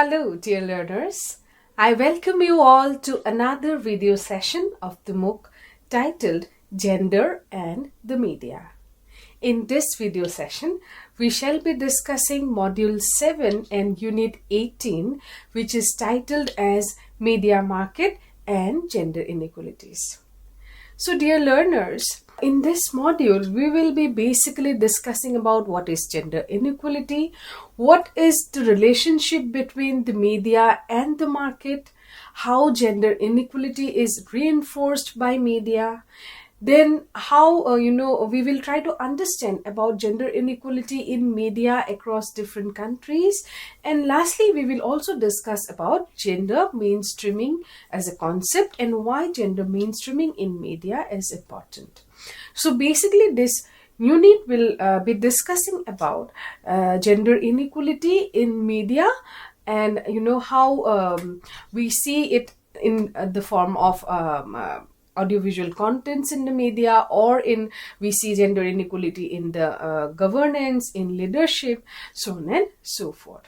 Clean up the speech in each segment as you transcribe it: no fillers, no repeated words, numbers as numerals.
Hello, dear learners. I welcome you all to another video session of the MOOC titled Gender and the Media. In this video session, we shall be discussing Module 7 and Unit 18, which is titled as Media Market and Gender Inequalities. So, dear learners, in this module, we will be basically discussing about what is gender inequality, what is the relationship between the media and the market, how gender inequality is reinforced by media, then how we will try to understand about gender inequality in media across different countries, and lastly we will also discuss about gender mainstreaming as a concept and why gender mainstreaming in media is important. So basically this unit will be discussing about gender inequality in media, and how we see it in the form of audiovisual contents in the media, or in we see gender inequality in the governance, in leadership, so on and so forth.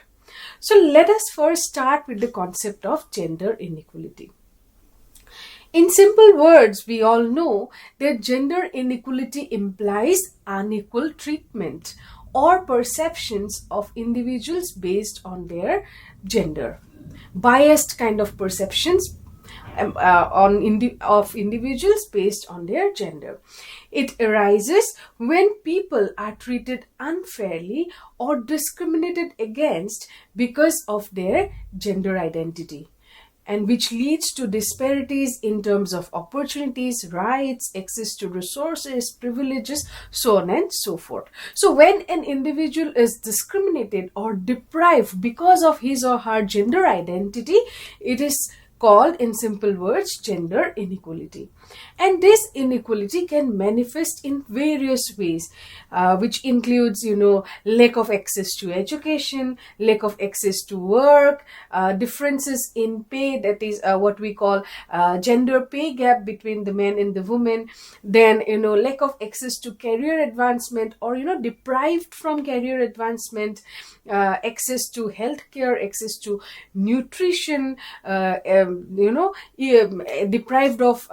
So let us first start with the concept of gender inequality. In simple words, we all know that gender inequality implies unequal treatment or perceptions of individuals based on their gender. Biased kind of perceptions of individuals based on their gender. It arises when people are treated unfairly or discriminated against because of their gender identity, and which leads to disparities in terms of opportunities, rights, access to resources, privileges, so on and so forth. So when an individual is discriminated or deprived because of his or her gender identity, it is called, in simple words, gender inequality. And this inequality can manifest in various ways, which includes, lack of access to education, lack of access to work, differences in pay, that is what we call gender pay gap between the men and the women, then, lack of access to career advancement, or, deprived from career advancement, access to healthcare, access to nutrition, deprived of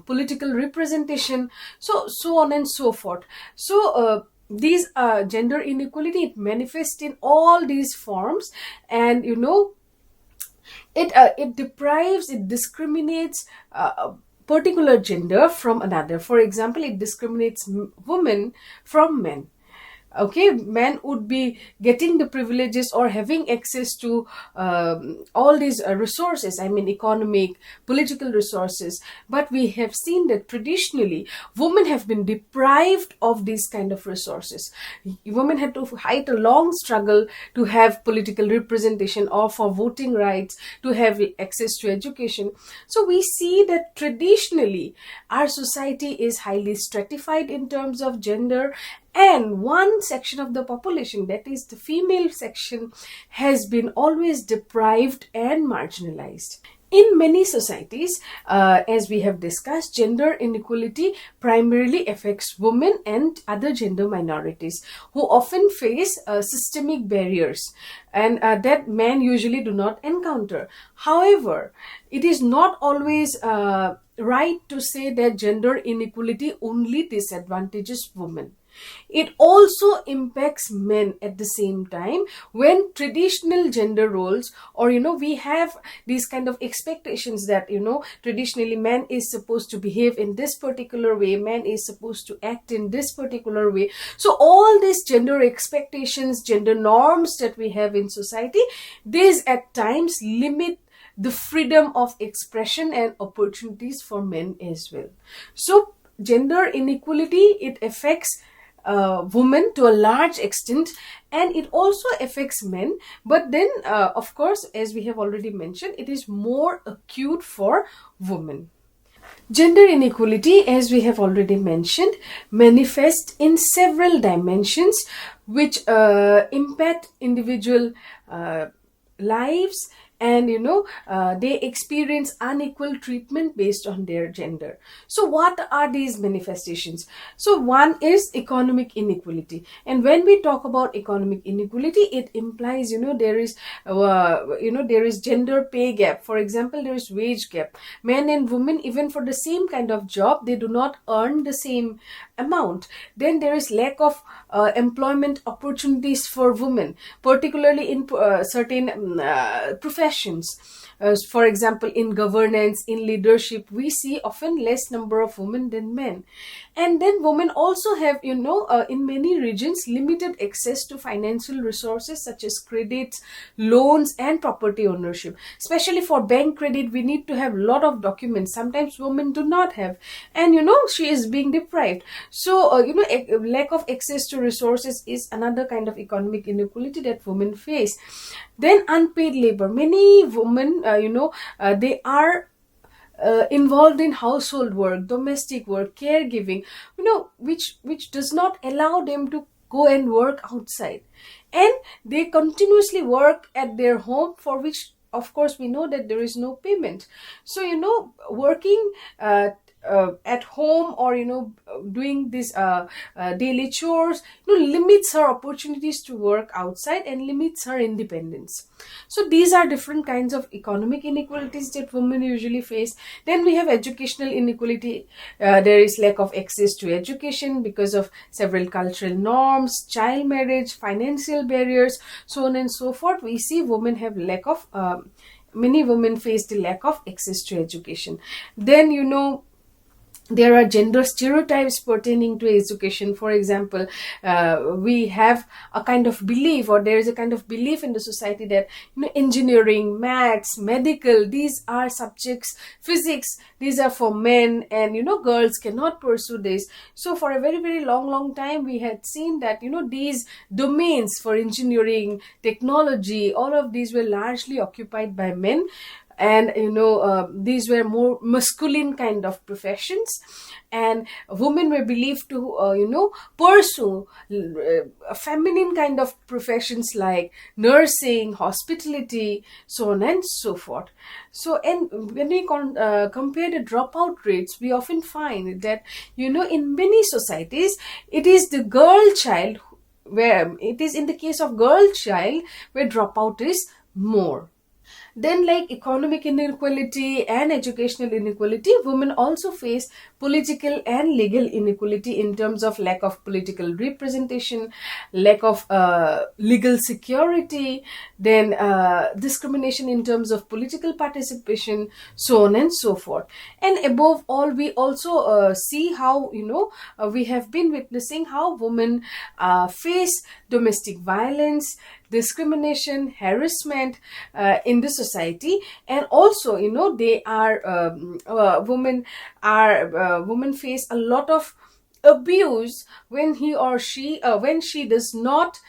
political representation, so on and so forth. So these gender inequality, it manifests in all these forms, and it deprives, it discriminates particular gender from another. For example, it discriminates women from men. Okay, men would be getting the privileges or having access to all these resources, economic, political resources, but we have seen that traditionally women have been deprived of these kind of resources. Women had to fight a long struggle to have political representation, or for voting rights, to have access to education. So we see that traditionally our society is highly stratified in terms of gender, and one section of the population, that is the female section, has been always deprived and marginalized. In many societies, as we have discussed, gender inequality primarily affects women and other gender minorities, who often face systemic barriers, and that men usually do not encounter. However, it is not always right to say that gender inequality only disadvantages women. It also impacts men at the same time, when traditional gender roles, or we have these kind of expectations that traditionally man is supposed to behave in this particular way, man is supposed to act in this particular way. So all these gender expectations, gender norms that we have in society, these at times limit the freedom of expression and opportunities for men as well. So gender inequality, it affects women to a large extent, and it also affects men, but then of course, as we have already mentioned, it is more acute for women. Gender inequality, as we have already mentioned, manifests in several dimensions which impact individual lives and they experience unequal treatment based on their gender. So what are these manifestations? So one is economic inequality, and when we talk about economic inequality, it implies there is gender pay gap. For example, there is wage gap. Men and women, even for the same kind of job, they do not earn the same amount. Then there is lack of employment opportunities for women, particularly in certain professions. For example, in governance, in leadership, we see often less number of women than men. And then women also have, in many regions, limited access to financial resources such as credits, loans, and property ownership. Especially for bank credit, we need to have a lot of documents. Sometimes women do not have, and she is being deprived. So lack of access to resources is another kind of economic inequality that women face. Then unpaid labor. Many women, they are involved in household work, domestic work, caregiving, which does not allow them to go and work outside, and they continuously work at their home, for which of course we know that there is no payment. So working at home, or doing this daily chores, limits her opportunities to work outside and limits her independence. So these are different kinds of economic inequalities that women usually face. Then we have educational inequality. There is lack of access to education because of several cultural norms, child marriage, financial barriers, so on and so forth. We see women have lack of many women face the lack of access to education. Then there are gender stereotypes pertaining to education. For example, we have a kind of belief, or there is a kind of belief in the society that engineering, maths, medical, these are subjects, physics, these are for men, and girls cannot pursue this. So for a very, very long time, we had seen that these domains for engineering, technology, all of these were largely occupied by men, and these were more masculine kind of professions, and women were believed to pursue feminine kind of professions like nursing, hospitality, so on and so forth. So, and when we compare the dropout rates, we often find that in many societies, it is the girl child where it is in the case of girl child where dropout is more. Then, like economic inequality and educational inequality, women also face political and legal inequality in terms of lack of political representation, lack of legal security, then discrimination in terms of political participation, so on and so forth. And above all, we also see how we have been witnessing how women face domestic violence, discrimination, harassment in the society. And also they are women face a lot of abuse when she does not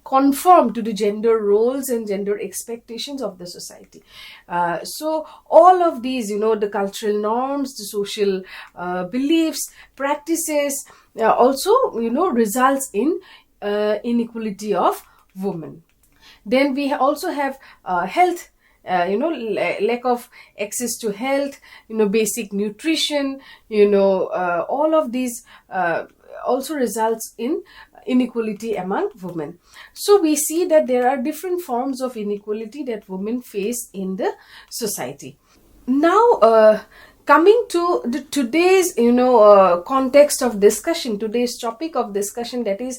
conform to the gender roles and gender expectations of the society. So all of these, the cultural norms, the social beliefs, practices, also results in inequality of women. Then we also have health, lack of access to health, basic nutrition, all of these also results in inequality among women. So we see that there are different forms of inequality that women face in the society. Now, coming to today's context of discussion, today's topic of discussion, that is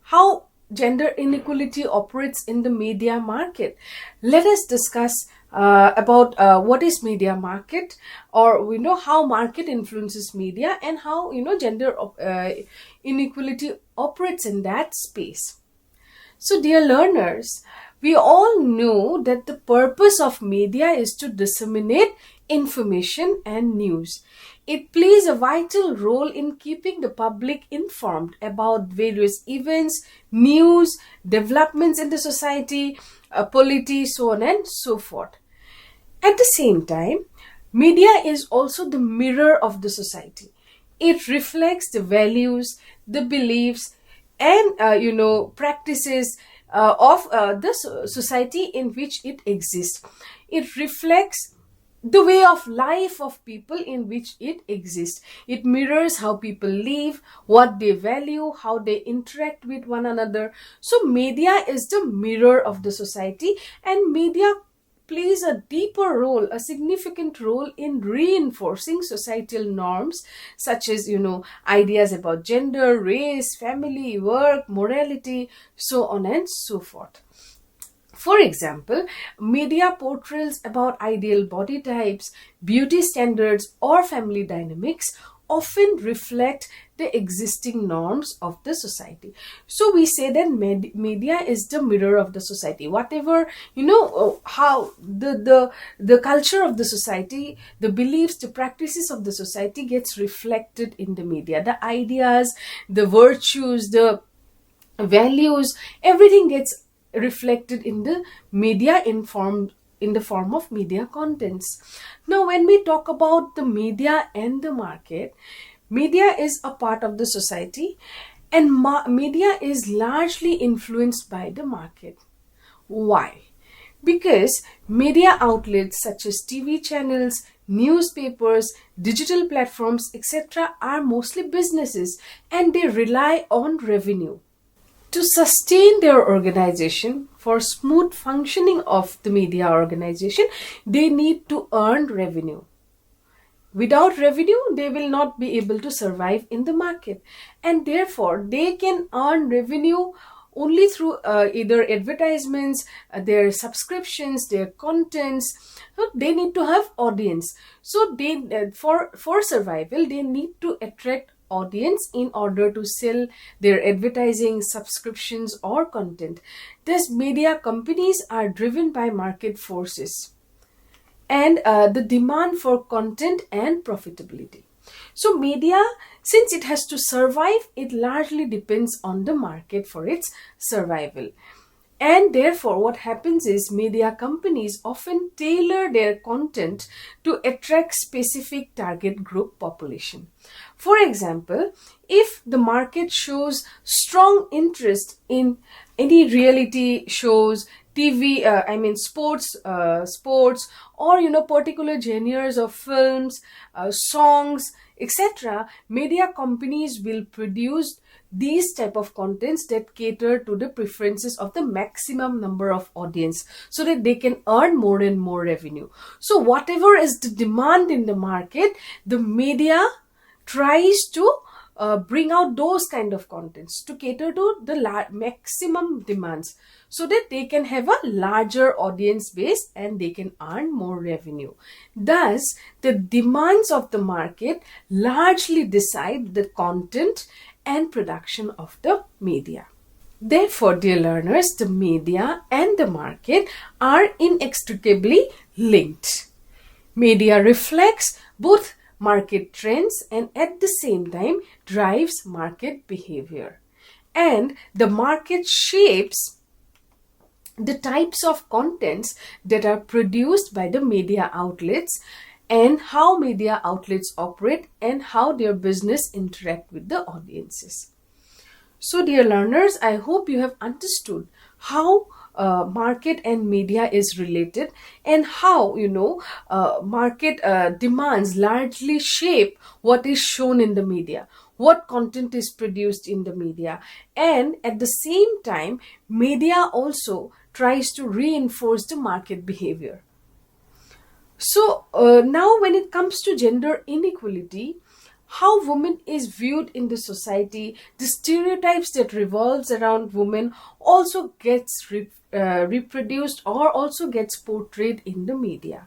how gender inequality operates in the media market. Let us discuss about what is media market, or we know how market influences media, and how gender inequality operates in that space. So dear learners, we all know that the purpose of media is to disseminate information and news. It plays a vital role in keeping the public informed about various events, news, developments in the society, polity, so on and so forth. At the same time, media is also the mirror of the society. It reflects the values, the beliefs, and practices of the society in which it exists. It reflects the way of life of people in which it exists. It mirrors how people live, what they value, how they interact with one another. So media is the mirror of the society, and media plays a deeper role, a significant role in reinforcing societal norms such as, ideas about gender, race, family, work, morality, so on and so forth. For example, media portrayals about ideal body types, beauty standards, or family dynamics often reflect the existing norms of the society. So we say that media is the mirror of the society. Whatever, how the culture of the society, the beliefs, the practices of the society gets reflected in the media. The ideas, the virtues, the values, everything gets reflected in the media in the form of media contents. Now, when we talk about the media and the market, media is a part of the society, and media is largely influenced by the market. Why? Because media outlets such as TV channels, newspapers, digital platforms, etc., are mostly businesses, and they rely on revenue. To sustain their organization, for smooth functioning of the media organization, they need to earn revenue. Without revenue, they will not be able to survive in the market, and therefore they can earn revenue only through either advertisements, their subscriptions, their contents. They need to have audience. So they for survival, they need to attract audience in order to sell their advertising, subscriptions, or content. Thus, media companies are driven by market forces and the demand for content and profitability. So media, since it has to survive, it largely depends on the market for its survival. And therefore, what happens is media companies often tailor their content to attract specific target group population. For example, if the market shows strong interest in any reality shows, TV, sports, or particular genres of films, songs, etc., media companies will produce these type of contents that cater to the preferences of the maximum number of audience, so that they can earn more and more revenue. So whatever is the demand in the market, the media tries to bring out those kind of contents to cater to the maximum demands, so that they can have a larger audience base and they can earn more revenue. Thus, the demands of the market largely decide the content and production of the media. Therefore, dear learners, the media and the market are inextricably linked. Media reflects both market trends and at the same time drives market behavior. And the market shapes the types of contents that are produced by the media outlets, and how media outlets operate and how their business interact with the audiences. So dear learners, I hope you have understood how market and media is related, and how market demands largely shape what is shown in the media, what content is produced in the media, and at the same time media also tries to reinforce the market behavior. So now when it comes to gender inequality, how women is viewed in the society, the stereotypes that revolves around women also gets reproduced or also gets portrayed in the media.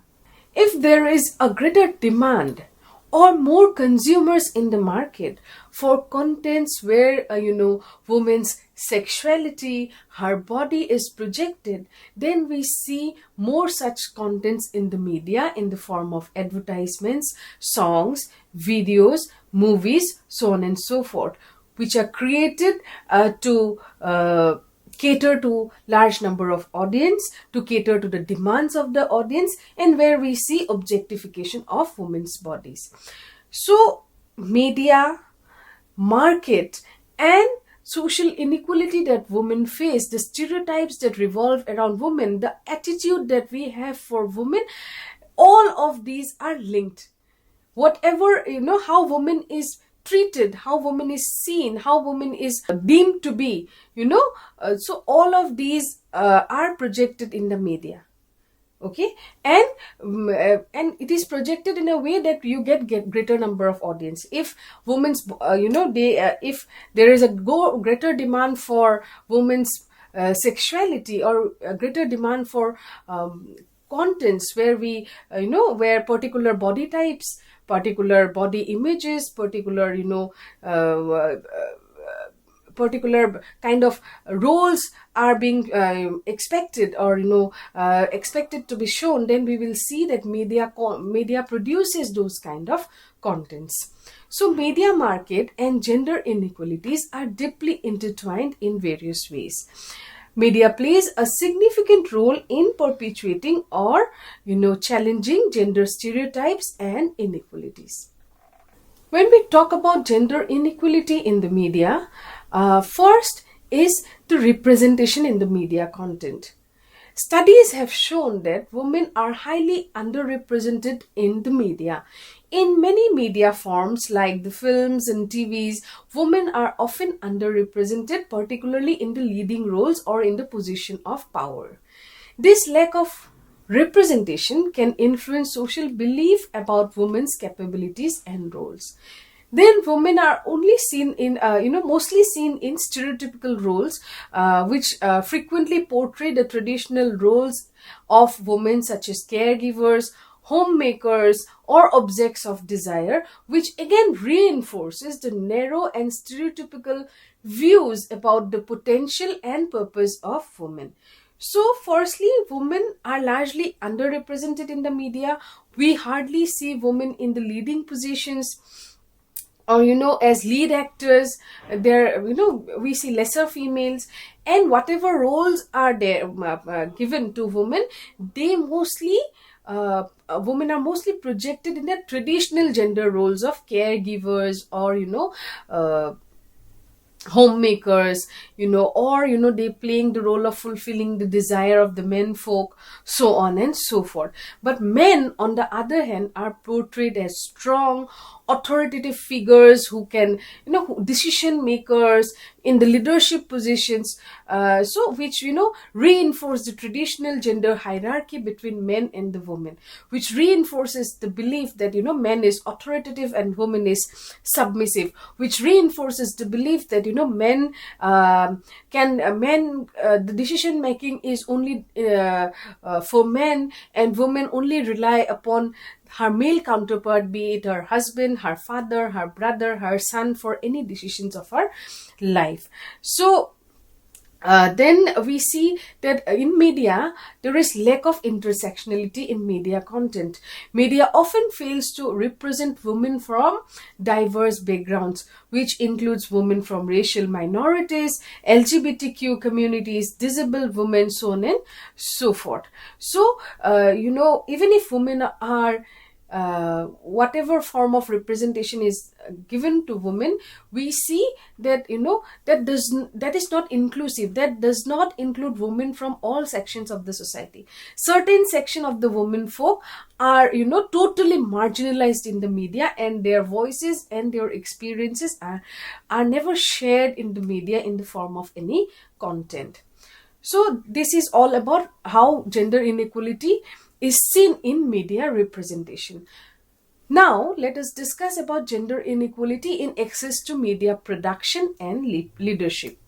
If there is a greater demand or more consumers in the market for contents where women's sexuality, her body is projected, then we see more such contents in the media in the form of advertisements, songs, videos, movies, so on and so forth, which are created to cater to large number of audience, to cater to the demands of the audience, and where we see objectification of women's bodies. So media, market, and social inequality that women face, the stereotypes that revolve around women, the attitude that we have for women, all of these are linked. Whatever, how woman is treated, how woman is seen, how woman is deemed to be, so all of these are projected in the media. Okay. And it is projected in a way that you get greater number of audience. If women's they if there is a greater demand for women's sexuality, or a greater demand for contents where we where particular body types, particular body images, particular particular kind of roles are being expected, or expected to be shown, then we will see that media produces those kind of contents. So media market and gender inequalities are deeply intertwined in various ways. Media plays a significant role in perpetuating or challenging gender stereotypes and inequalities. When we talk about gender inequality in the media, first is the representation in the media content. Studies have shown that women are highly underrepresented in the media. In many media forms like the films and TVs, women are often underrepresented, particularly in the leading roles or in the position of power. This lack of representation can influence social belief about women's capabilities and roles. Then women are only seen in mostly seen in stereotypical roles, which frequently portray the traditional roles of women, such as caregivers, homemakers, or objects of desire, which again reinforces the narrow and stereotypical views about the potential and purpose of women. So, firstly, women are largely underrepresented in the media. We hardly see women in the leading positions, or as lead actors. There, we see lesser females, and whatever roles are there given to women, they mostly women are mostly projected in the traditional gender roles of caregivers, or homemakers, or they playing the role of fulfilling the desire of the men folk, so on and so forth. But men, on the other hand, are portrayed as strong, authoritative figures who can, decision makers in the leadership positions, so which reinforce the traditional gender hierarchy between men and the women, which reinforces the belief that men is authoritative and woman is submissive, which reinforces the belief that men the decision making is only for men, and women only rely upon her male counterpart, be it her husband, her father, her brother, her son, for any decisions of her life. So then we see that in media there is lack of intersectionality in media content. Media often fails to represent women from diverse backgrounds, which includes women from racial minorities, LGBTQ communities, disabled women, so on and so forth. So even if women are whatever form of representation is given to women, we see that that is not inclusive. That does not include women from all sections of the society. Certain section of the women folk are totally marginalized in the media, and their voices and their experiences are never shared in the media in the form of any content. So this is all about how gender inequality is seen in media representation. Now, let us discuss about gender inequality in access to media production and leadership.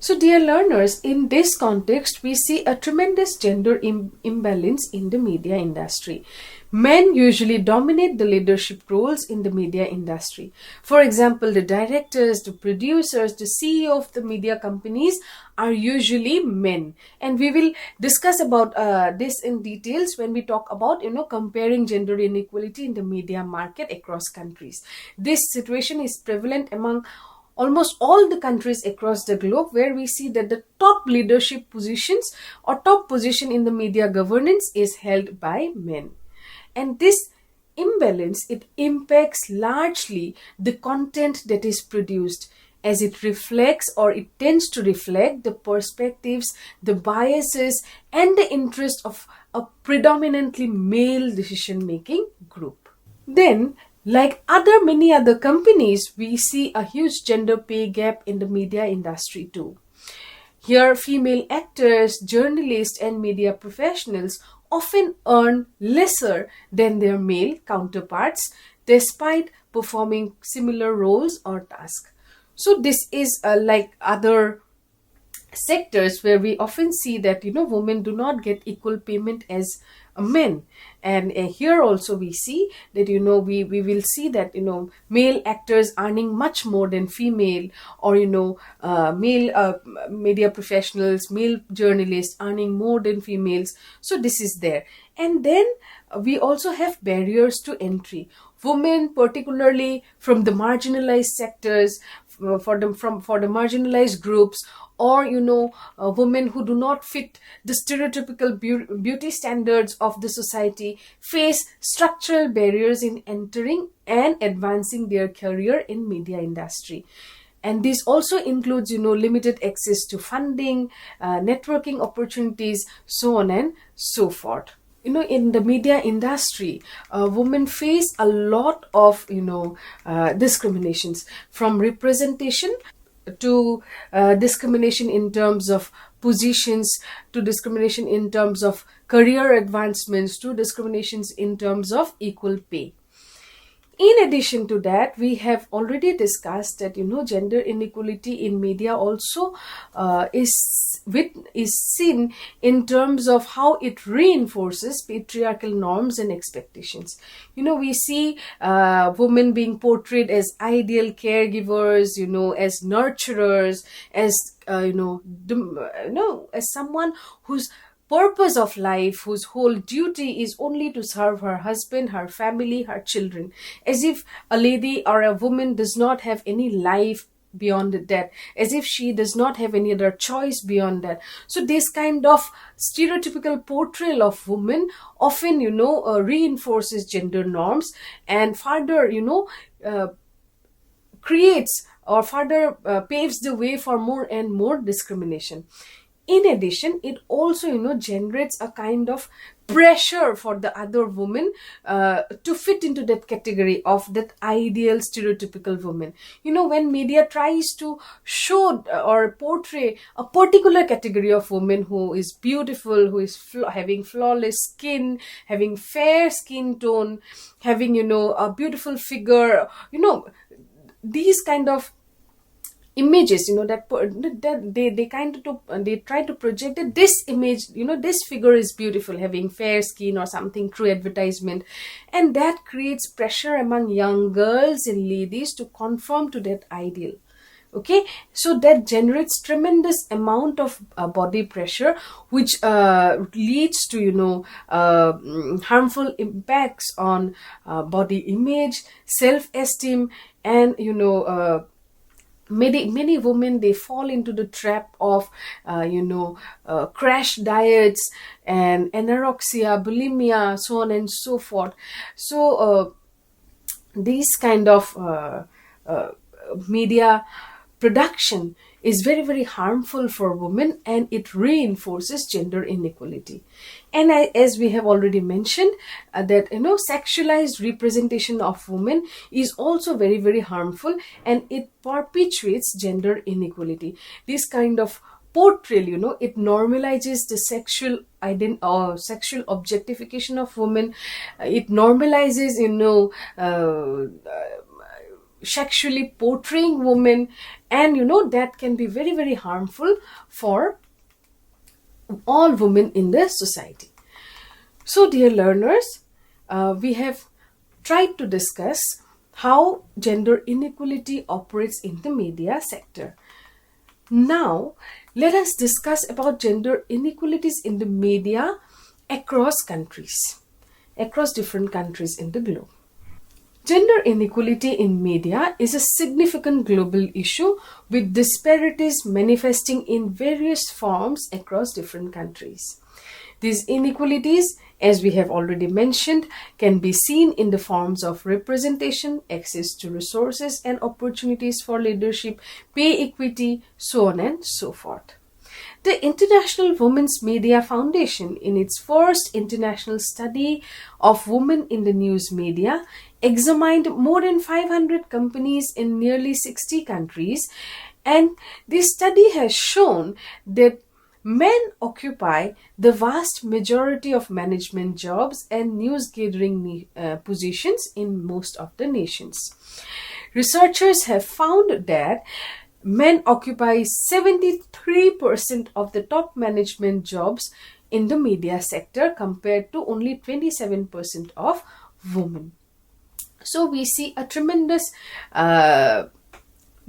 So, dear learners, in this context, we see a tremendous gender imbalance in the media industry. Men usually dominate the leadership roles in the media industry. For example, the directors, the producers, the CEO of the media companies are usually men. And we will discuss about this in details when we talk about, comparing gender inequality in the media market across countries. This situation is prevalent among almost all the countries across the globe, where we see that the top leadership positions or top position in the media governance is held by men. And this imbalance, it impacts largely the content that is produced. as it reflects, or it tends to reflect, the perspectives, the biases, and the interest of a predominantly male decision making group. Then, like many other companies, we see a huge gender pay gap in the media industry too. Here, female actors, journalists, and media professionals often earn lesser than their male counterparts despite performing similar roles or tasks. So, this is like other sectors where we often see that women do not get equal payment as men. And here also we see that we will see that male actors earning much more than female, or male media professionals, male journalists earning more than females. So this is there. And then we also have barriers to entry. Women, particularly from the marginalized sectors, for the marginalized groups, or women who do not fit the stereotypical beauty standards of the society, face structural barriers in entering and advancing their career in media industry. And this also includes limited access to funding, networking opportunities, so on and so forth. In the media industry, women face a lot of discriminations, from representation to discrimination in terms of positions, to discrimination in terms of career advancements, to discriminations in terms of equal pay. In addition to that, we have already discussed that gender inequality in media also is seen in terms of how it reinforces patriarchal norms and expectations. We see women being portrayed as ideal caregivers, as nurturers, as as someone whose purpose of life, whose whole duty is only to serve her husband, her family, her children, as if a lady or a woman does not have any life beyond that, as if she does not have any other choice beyond that. So this kind of stereotypical portrayal of women often reinforces gender norms, and further creates or further paves the way for more and more discrimination. In addition, it also generates a kind of pressure for the other woman to fit into that category of that ideal stereotypical woman. When media tries to show or portray a particular category of woman who is beautiful, who is having flawless skin, having fair skin tone, having a beautiful figure, these kind of images that they try to project that this image, this figure is beautiful, having fair skin or something through advertisement, and that creates pressure among young girls and ladies to conform to that ideal. Okay, so that generates tremendous amount of body pressure, which leads to harmful impacts on body image, self-esteem, and many women, they fall into the trap of crash diets and anorexia, bulimia, so on and so forth. So these kind of media production is very, very harmful for women, and it reinforces gender inequality. And as we have already mentioned, that sexualized representation of women is also very, very harmful, and it perpetuates gender inequality. This kind of portrayal, it normalizes the sexual objectification of women. It normalizes sexually portraying women, and that can be very, very harmful for all women in the society. So dear learners, we have tried to discuss how gender inequality operates in the media sector. Now let us discuss about gender inequalities in the media across countries, across different countries in the globe. Gender inequality in media is a significant global issue, with disparities manifesting in various forms across different countries. These inequalities as we have already mentioned, can be seen in the forms of representation, access to resources and opportunities for leadership, pay equity, so on and so forth. The International Women's Media Foundation, in its first international study of women in the news media, examined more than 500 companies in nearly 60 countries, and this study has shown that men occupy the vast majority of management jobs and news gathering positions in most of the nations. Researchers have found that men occupy 73% of the top management jobs in the media sector compared to only 27% of women. So we see a tremendous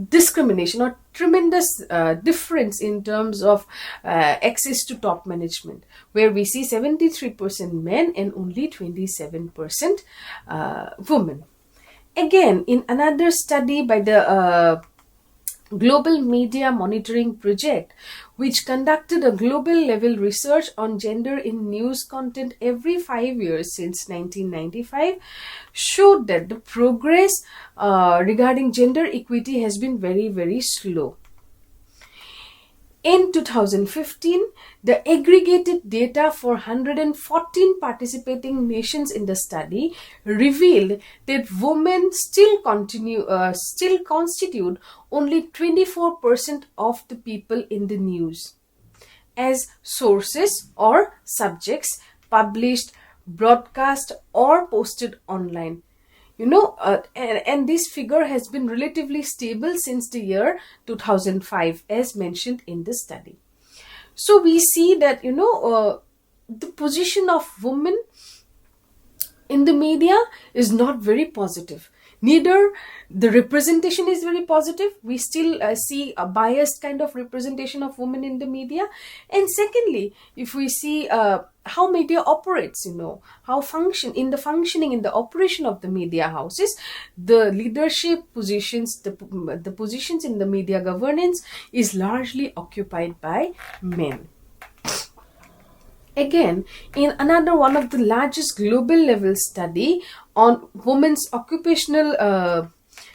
discrimination or tremendous difference in terms of access to top management, where we see 73% men and only 27% women. Again, in another study by the Global Media Monitoring Project, which conducted a global level research on gender in news content every 5 years since 1995, showed that the progress regarding gender equity has been very, very slow. In 2015, the aggregated data for 114 participating nations in the study revealed that women still constitute only 24% of the people in the news as sources or subjects published, broadcast, or posted online. And this figure has been relatively stable since the year 2005, as mentioned in the study. So we see that, the position of women in the media is not very positive. Neither the representation is very positive. We still see a biased kind of representation of women in the media. And secondly, if we see how media operates, how functioning in the operation of the media houses, the leadership positions, the positions in the media governance is largely occupied by men. Again, in another one of the largest global level study on women's occupational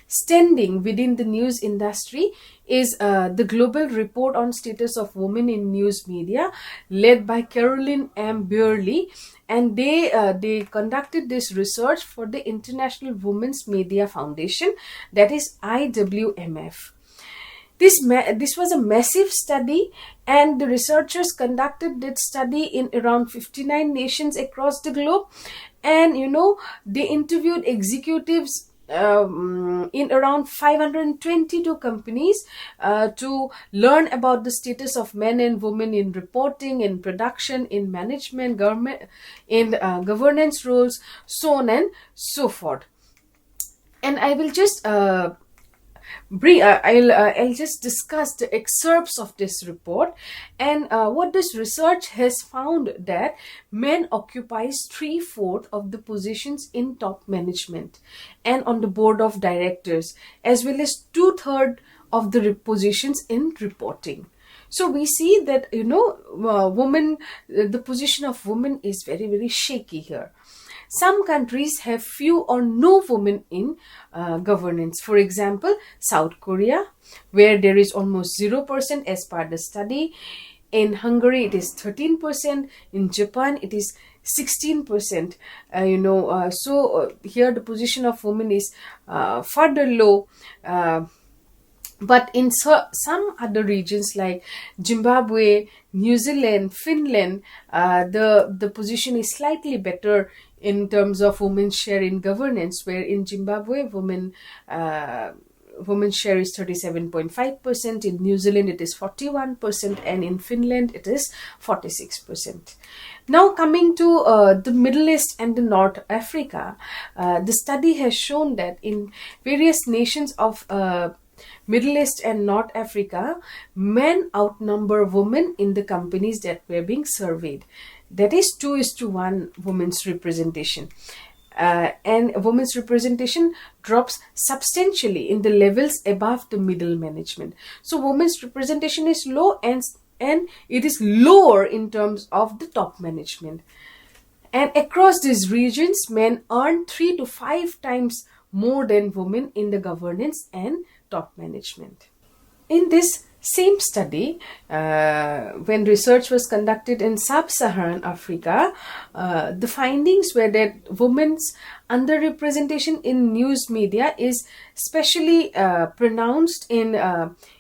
standing within the news industry is the Global Report on Status of Women in News Media, led by Caroline M. Burley, and they conducted this research for the International Women's Media Foundation, that is IWMF. This was a massive study, and the researchers conducted that study in around 59 nations across the globe, and they interviewed executives in around 522 companies to learn about the status of men and women in reporting, in production, in management, government, in governance roles, so on and so forth. And I will just I'll just discuss the excerpts of this report, and what this research has found that men occupies 3/4 of the positions in top management and on the board of directors, as well as 2/3 of the positions in reporting. So we see that the position of women is very, very shaky here. Some countries have few or no women in governance. For example, South Korea, where there is almost 0% as per the study. In Hungary, it is 13%. In Japan, it is 16%. So here the position of women is further low. But in some other regions like Zimbabwe, New Zealand, Finland, the position is slightly better in terms of women's share in governance, where in Zimbabwe, women's share is 37.5%, in New Zealand it is 41%, and in Finland it is 46%. Now coming to the Middle East and the North Africa, the study has shown that in various nations of Middle East and North Africa, men outnumber women in the companies that were being surveyed. That is 2:1 women's representation. And women's representation drops substantially in the levels above the middle management. So women's representation is low, and it is lower in terms of the top management. And across these regions, men earn 3 to 5 times more than women in the governance and top management. In this same study, when research was conducted in sub-Saharan Africa, the findings were that women's underrepresentation in news media is especially pronounced in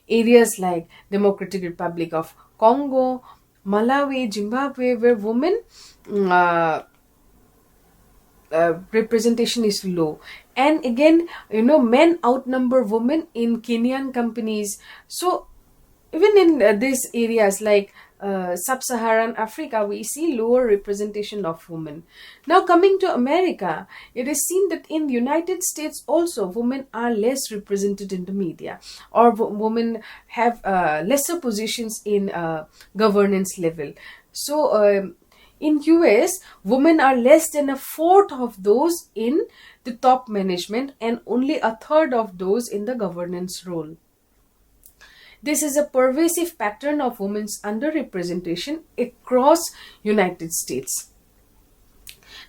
areas like Democratic Republic of Congo, Malawi, Zimbabwe, where women representation is low. And again, men outnumber women in Kenyan companies. So even in these areas like sub-Saharan Africa, we see lower representation of women. Now coming to America, it is seen that in the United States also women are less represented in the media, or women have lesser positions in governance level. So in US, women are less than a fourth of those in the top management and only a third of those in the governance role. This is a pervasive pattern of women's underrepresentation across United States.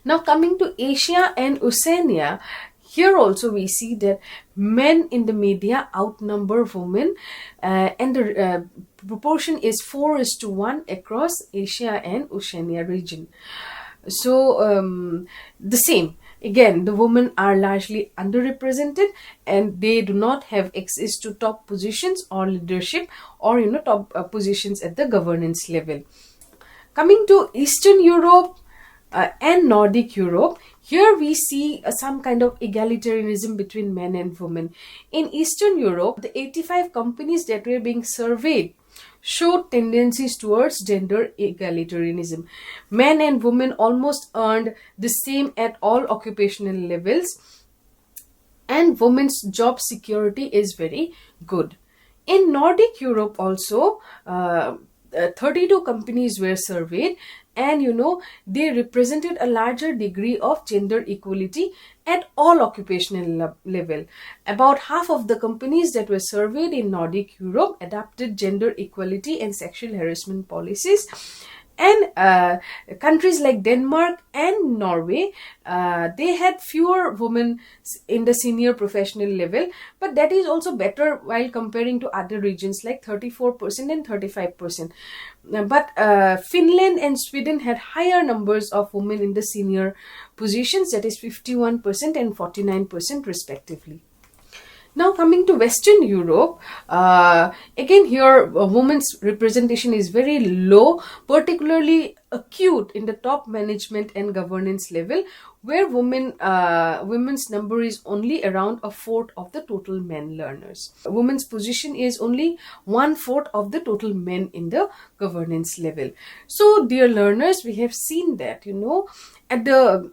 Now coming to Asia and Oceania, here also we see that men in the media outnumber women, and the proportion is 4:1 across Asia and Oceania region. So the same. Again, the women are largely underrepresented and they do not have access to top positions or leadership or top positions at the governance level. Coming to Eastern Europe and Nordic Europe, here we see some kind of egalitarianism between men and women. In Eastern Europe, the 85 companies that were being surveyed showed tendencies towards gender egalitarianism. Men and women almost earned the same at all occupational levels, and women's job security is very good. In Nordic Europe also, 32 companies were surveyed, and they represented a larger degree of gender equality at all occupational level. About half of the companies that were surveyed in Nordic Europe adopted gender equality and sexual harassment policies. And countries like Denmark and Norway, they had fewer women in the senior professional level, but that is also better while comparing to other regions like 34% and 35%. But Finland and Sweden had higher numbers of women in the senior positions, that is 51% and 49% respectively. Now coming to Western Europe, again here women's representation is very low, particularly acute in the top management and governance level, where women's number is only around a fourth of the total men learners. Women's position is only 1/4 of the total men in the governance level. So dear learners, we have seen that at the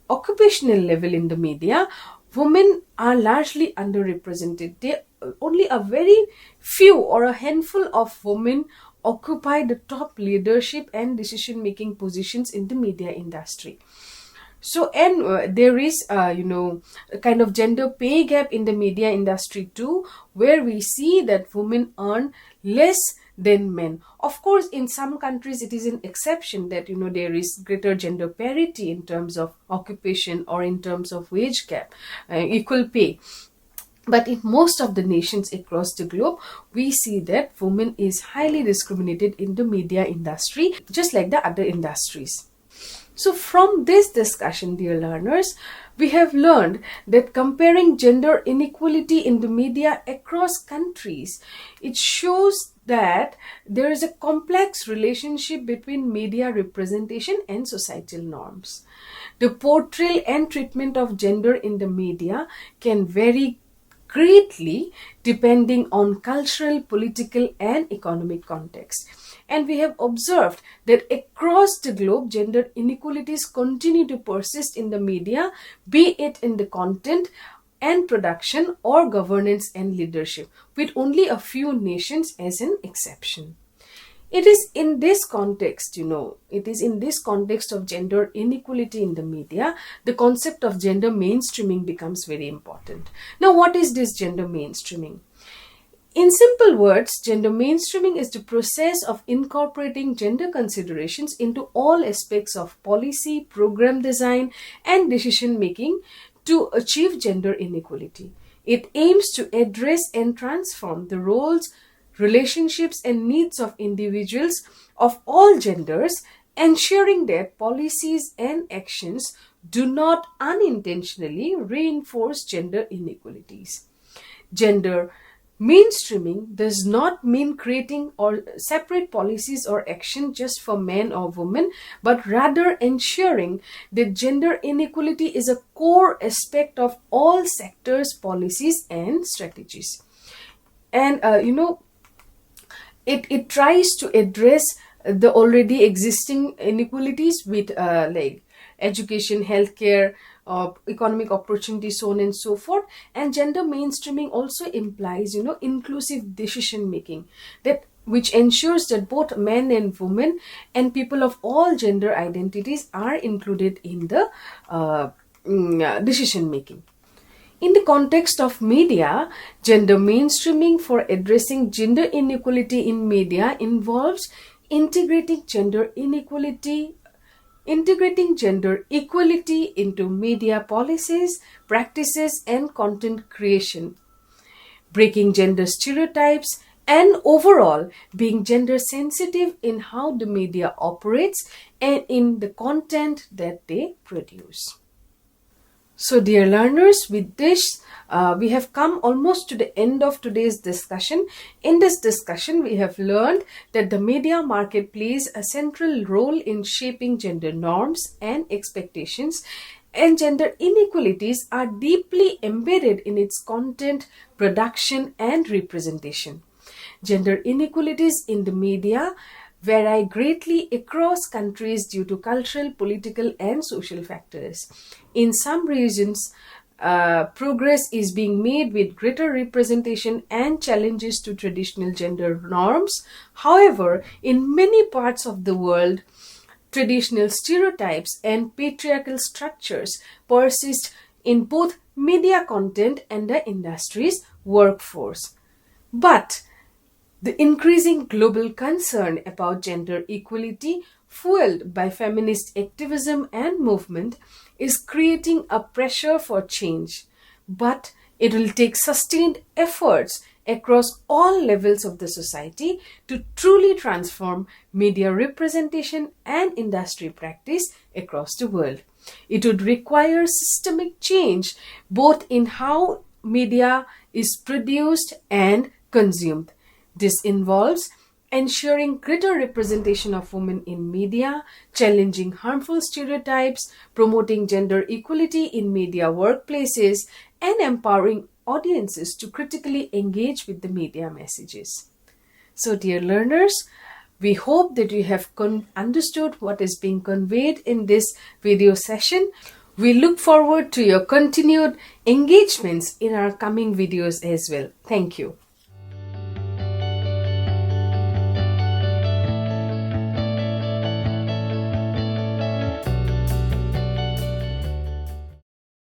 occupational level in the media, women are largely underrepresented. Only a very few or a handful of women occupy the top leadership and decision-making positions in the media industry. So, and there is, a kind of gender pay gap in the media industry too, where we see that women earn less than men. Of course, in some countries it is an exception that there is greater gender parity in terms of occupation or in terms of wage gap, equal pay. But in most of the nations across the globe, we see that women is highly discriminated in the media industry, just like the other industries. So from this discussion, dear learners, we have learned that comparing gender inequality in the media across countries, it shows that there is a complex relationship between media representation and societal norms. The portrayal and treatment of gender in the media can vary greatly depending on cultural, political, and economic context. And we have observed that across the globe, gender inequalities continue to persist in the media, be it in the content and production or governance and leadership, with only a few nations as an exception. It is in this context, of gender inequality in the media, the concept of gender mainstreaming becomes very important. Now, what is this gender mainstreaming? In simple words, gender mainstreaming is the process of incorporating gender considerations into all aspects of policy, program design, and decision making to achieve gender inequality. It aims to address and transform the roles, relationships, and needs of individuals of all genders, ensuring that policies and actions do not unintentionally reinforce gender inequalities. Gender mainstreaming does not mean creating or separate policies or action just for men or women, but rather ensuring that gender inequality is a core aspect of all sectors, policies, and strategies. And it tries to address the already existing inequalities with like education, healthcare, economic opportunities, so on and so forth. And gender mainstreaming also implies inclusive decision making, that which ensures that both men and women and people of all gender identities are included in the decision making. In the context of media, gender mainstreaming for addressing gender inequality in media involves integrating gender inequality, integrating gender equality into media policies, practices, and content creation, breaking gender stereotypes, and overall being gender sensitive in how the media operates and in the content that they produce. So, dear learners, with this, we have come almost to the end of today's discussion. In this discussion, we have learned that the media market plays a central role in shaping gender norms and expectations, and gender inequalities are deeply embedded in its content, production, and representation. Gender inequalities in the media vary greatly across countries due to cultural, political, and social factors. In some regions, progress is being made with greater representation and challenges to traditional gender norms. However, in many parts of the world, traditional stereotypes and patriarchal structures persist in both media content and the industry's workforce. But the increasing global concern about gender equality, fueled by feminist activism and movement, is creating a pressure for change. But it will take sustained efforts across all levels of the society to truly transform media representation and industry practice across the world. It would require systemic change both in how media is produced and consumed. This involves ensuring greater representation of women in media, challenging harmful stereotypes, promoting gender equality in media workplaces, and empowering audiences to critically engage with the media messages. So, dear learners, we hope that you have understood what is being conveyed in this video session. We look forward to your continued engagements in our coming videos as well. Thank you.